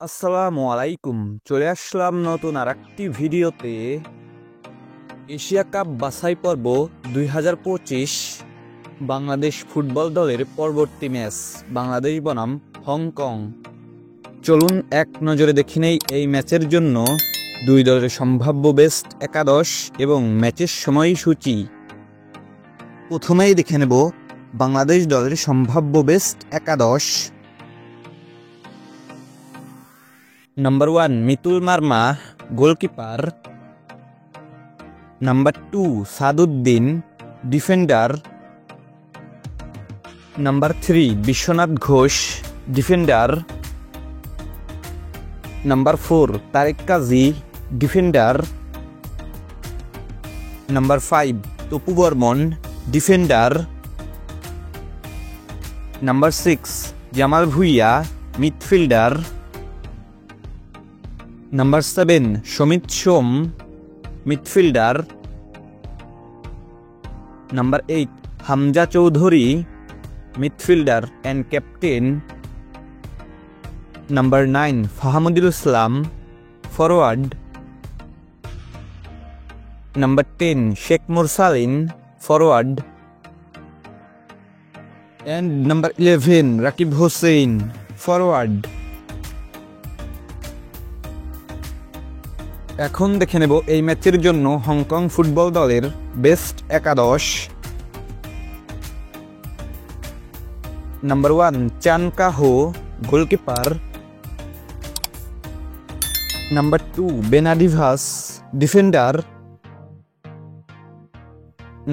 আসসালামু আলাইকুম। চলে আসলাম নতুন আরেকটি ভিডিওতে। এশিয়া কাপ বাছাই পর্ব 2025 বাংলাদেশ ফুটবল দলের পরবর্তী ম্যাচ বাংলাদেশ বনাম হংকং। চলুন এক নজরে দেখে নেই এই ম্যাচের জন্য দুই দলের সম্ভাব্য বেস্ট একাদশ এবং ম্যাচের সময়সূচি। প্রথমেই দেখে নেব বাংলাদেশ দলের সম্ভাব্য বেস্ট একাদশ। Number 1 Mitul Marma, goalkeeper. Number 2 Saaduddin, defender. Number 3 Biswanath Ghosh, defender. Number 4 Tarek Kazi, defender. Number 5 Topu Barman, defender. Number 6 Jamal Bhuiyan, midfielder. Number 7 Shomit Shome, midfielder. Number 8 Hamza Choudhury, midfielder and captain. Number 9 Fahamedul Islam, forward. Number 10 Sheikh Morsalin, forward. And Number 11 Rakib Hossain, forward. এখন দেখে নেব এই ম্যাচের জন্য হংকং ফুটবল দলের বেস্ট একাদশ। Number 1 Chan Ka Ho, goalkeeper. Number 2 বেনাডিভাস, defender.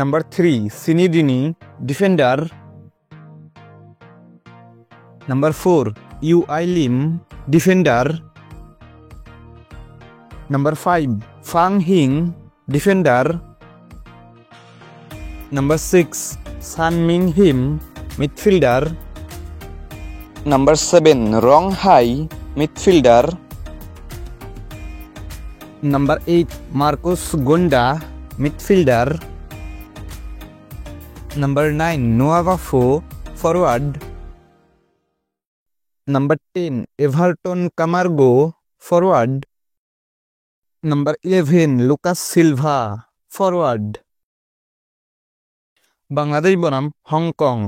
Number 3 সিনিডিনি, defender. Number 4 Yu Wai Lim, defender. Number 5 Fung Hing, defender. Number 6 Sun Ming Him, midfielder. Number 7 রং হাই, midfielder. Number 8 Marcos Gonda, midfielder. Number 9 Noah Baffoe, forward. Number 10 Everton Camargo, forward. Number 11 Lucas Silva, forward. Bangladesh বনাম Hong Kong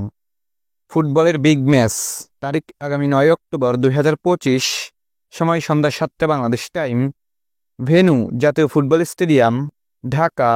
ফুটবলের big match. তারিখ আগামী 9 October 2025, সময় সন্ধ্যা 7টা Bangladesh time. Venue জাতীয় football stadium, Dhaka.